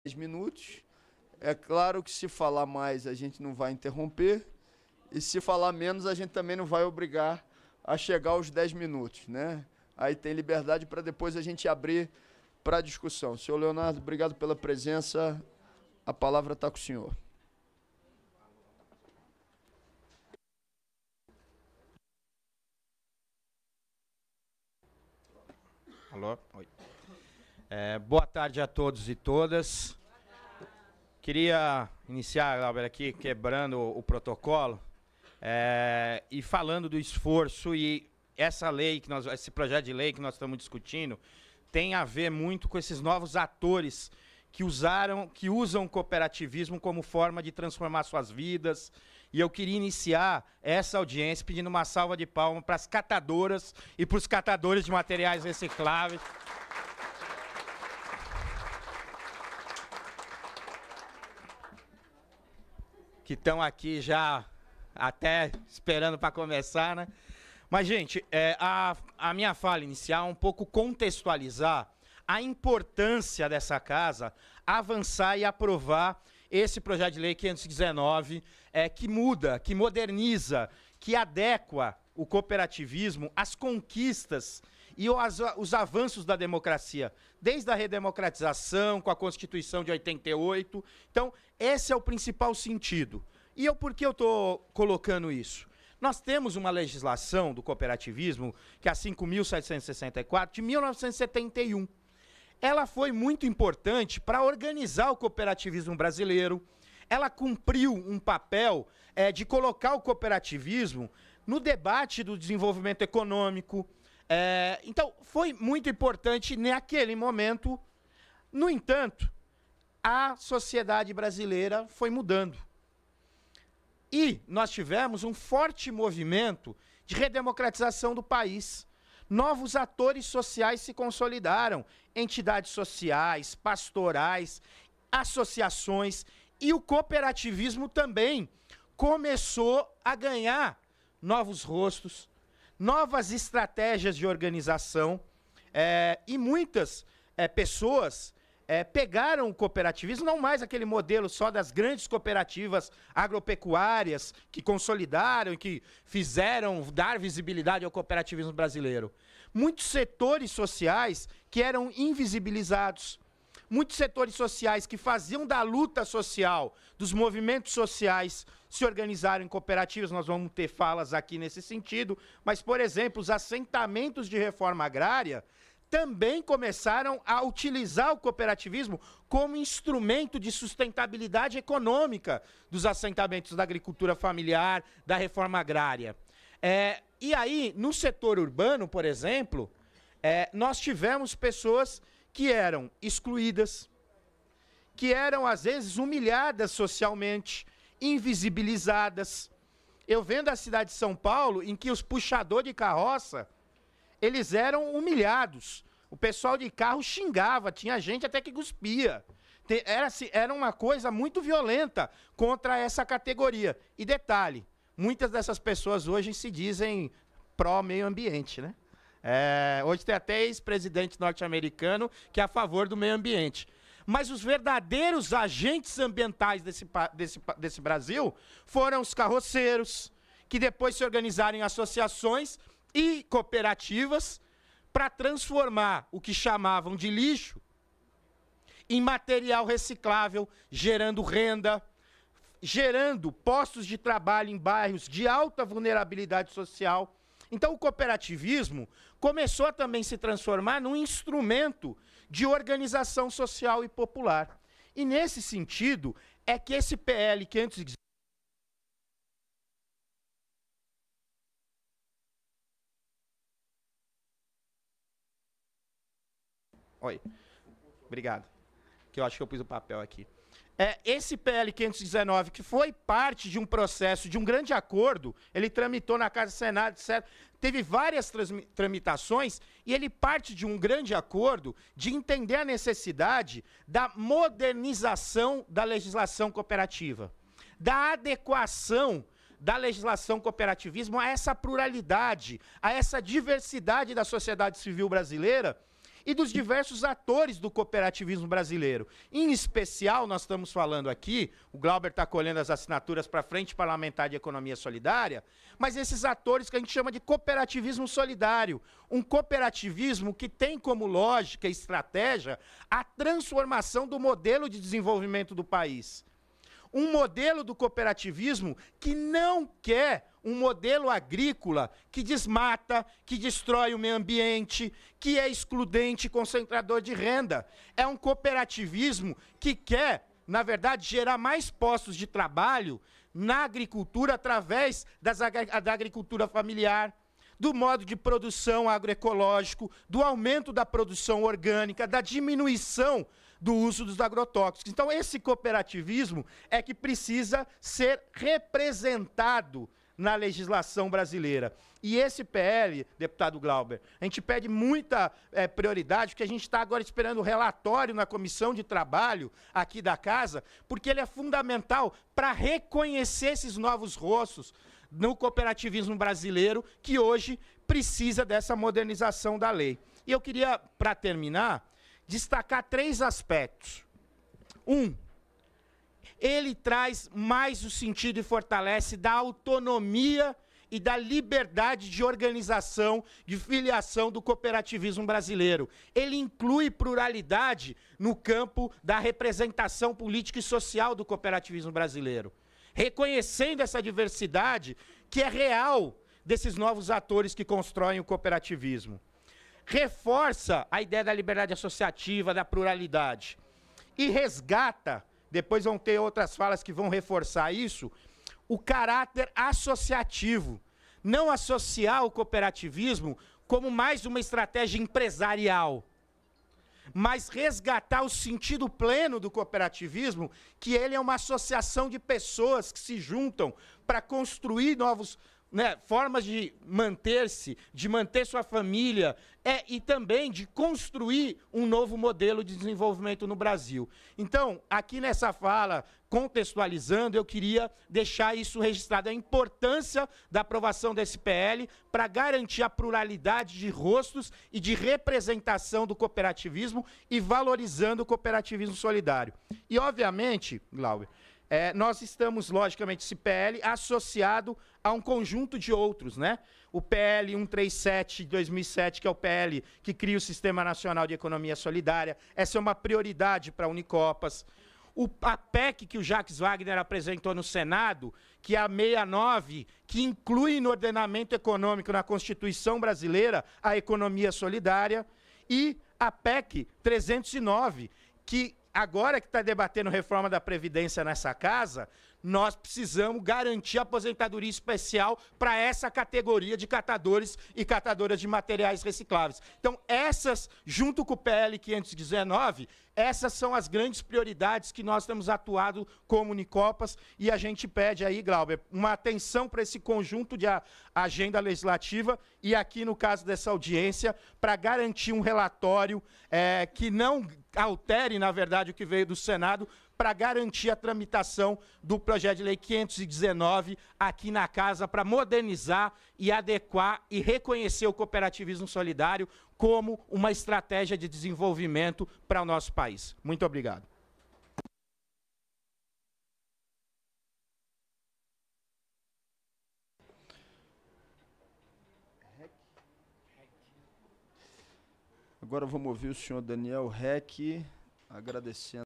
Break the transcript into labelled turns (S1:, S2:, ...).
S1: 10 minutos. É claro que se falar mais a gente não vai interromper, e se falar menos a gente também não vai obrigar a chegar aos 10 minutos, né? Aí tem liberdade para depois a gente abrir para discussão. Senhor Leonardo, obrigado pela presença. A palavra está com o senhor.
S2: Alô? Oi. Boa tarde a todos e todas. Queria iniciar, Glauber, aqui quebrando o protocolo e falando do esforço, e essa lei esse projeto de lei que nós estamos discutindo tem a ver muito com esses novos atores que usam o cooperativismo como forma de transformar suas vidas. E eu queria iniciar essa audiência pedindo uma salva de palmas para as catadoras e para os catadores de materiais recicláveis. Que estão aqui já até esperando para começar, né? Mas, gente, a minha fala inicial é um pouco contextualizar a importância dessa casa avançar e aprovar esse projeto de lei 519, que muda, que moderniza, que adequa o cooperativismo às conquistas e os avanços da democracia, desde a redemocratização, com a Constituição de 88. Então, esse é o principal sentido. E por que eu estou colocando isso? Nós temos uma legislação do cooperativismo, que é a 5.764, de 1971. Ela foi muito importante para organizar o cooperativismo brasileiro. Ela cumpriu um papel de colocar o cooperativismo no debate do desenvolvimento econômico. Então, foi muito importante naquele momento. No entanto, a sociedade brasileira foi mudando. E nós tivemos um forte movimento de redemocratização do país. Novos atores sociais se consolidaram, entidades sociais, pastorais, associações, e o cooperativismo também começou a ganhar novos rostos, novas estratégias de organização, e muitas pessoas pegaram o cooperativismo, não mais aquele modelo só das grandes cooperativas agropecuárias que consolidaram e que fizeram dar visibilidade ao cooperativismo brasileiro. Muitos setores sociais que eram invisibilizados, muitos setores sociais que faziam da luta social, dos movimentos sociais, se organizaram em cooperativas. Nós vamos ter falas aqui nesse sentido, mas, por exemplo, os assentamentos de reforma agrária também começaram a utilizar o cooperativismo como instrumento de sustentabilidade econômica dos assentamentos da agricultura familiar, da reforma agrária. E aí, no setor urbano, por exemplo, nós tivemos pessoas que eram excluídas, que eram, às vezes, humilhadas socialmente, invisibilizadas. Eu vendo a cidade de São Paulo, em que os puxadores de carroça, eles eram humilhados. O pessoal de carro xingava, tinha gente até que cuspia. Era uma coisa muito violenta contra essa categoria. E detalhe, muitas dessas pessoas hoje se dizem pró-meio ambiente, né? Hoje tem até ex-presidente norte-americano que é a favor do meio ambiente. Mas os verdadeiros agentes ambientais desse Brasil foram os carroceiros, que depois se organizaram em associações e cooperativas para transformar o que chamavam de lixo em material reciclável, gerando renda, gerando postos de trabalho em bairros de alta vulnerabilidade social. Então, o cooperativismo começou a também se transformar num instrumento de organização social e popular. E, nesse sentido, é que esse PL 519... Oi, obrigado, que eu acho que eu pus o papel aqui. Esse PL 519, que foi parte de um processo, de um grande acordo, ele tramitou na Casa do Senado, etc. Teve várias tramitações, e ele parte de um grande acordo de entender a necessidade da modernização da legislação cooperativa, da adequação da legislação cooperativismo a essa pluralidade, a essa diversidade da sociedade civil brasileira, e dos diversos atores do cooperativismo brasileiro. Em especial, nós estamos falando aqui, o Glauber está colhendo as assinaturas para a Frente Parlamentar de Economia Solidária, mas esses atores que a gente chama de cooperativismo solidário, um cooperativismo que tem como lógica e estratégia a transformação do modelo de desenvolvimento do país. Um modelo do cooperativismo que não quer um modelo agrícola que desmata, que destrói o meio ambiente, que é excludente e concentrador de renda. É um cooperativismo que quer, na verdade, gerar mais postos de trabalho na agricultura através da agricultura familiar, do modo de produção agroecológico, do aumento da produção orgânica, da diminuição do uso dos agrotóxicos. Então, esse cooperativismo é que precisa ser representado na legislação brasileira. E esse PL, deputado Glauber, a gente pede muita prioridade, porque a gente está agora esperando o relatório na Comissão de Trabalho aqui da Casa, porque ele é fundamental para reconhecer esses novos rostos no cooperativismo brasileiro, que hoje precisa dessa modernização da lei. E eu queria, para terminar, destacar 3 aspectos. Ele traz mais o sentido e fortalece da autonomia e da liberdade de organização, de filiação do cooperativismo brasileiro. Ele inclui pluralidade no campo da representação política e social do cooperativismo brasileiro, reconhecendo essa diversidade que é real desses novos atores que constroem o cooperativismo. Reforça a ideia da liberdade associativa, da pluralidade, e resgata, depois vão ter outras falas que vão reforçar isso, o caráter associativo. Não associar o cooperativismo como mais uma estratégia empresarial, mas resgatar o sentido pleno do cooperativismo, que ele é uma associação de pessoas que se juntam para construir novos formas de manter-se, de manter sua família, e também de construir um novo modelo de desenvolvimento no Brasil. Então, aqui nessa fala, contextualizando, eu queria deixar isso registrado, a importância da aprovação desse PL para garantir a pluralidade de rostos e de representação do cooperativismo e valorizando o cooperativismo solidário. E, obviamente, Glauber, nós estamos, logicamente, esse PL associado a um conjunto de outros, né? O PL 137 de 2007, que é o PL que cria o Sistema Nacional de Economia Solidária. Essa é uma prioridade para a Unicopas. A PEC que o Jacques Wagner apresentou no Senado, que é a 69, que inclui no ordenamento econômico, na Constituição brasileira, a economia solidária. E a PEC 309, que agora que está debatendo reforma da Previdência nessa casa, nós precisamos garantir a aposentadoria especial para essa categoria de catadores e catadoras de materiais recicláveis. Então, essas, junto com o PL 519, essas são as grandes prioridades que nós temos atuado como Unicopas, e a gente pede aí, Glauber, uma atenção para esse conjunto de agenda legislativa e aqui, no caso dessa audiência, para garantir um relatório que não altere, na verdade, o que veio do Senado, para garantir a tramitação do projeto de lei 519 aqui na Casa, para modernizar e adequar e reconhecer o cooperativismo solidário como uma estratégia de desenvolvimento para o nosso país. Muito obrigado.
S1: Agora vamos ouvir o senhor Daniel Reck, agradecendo.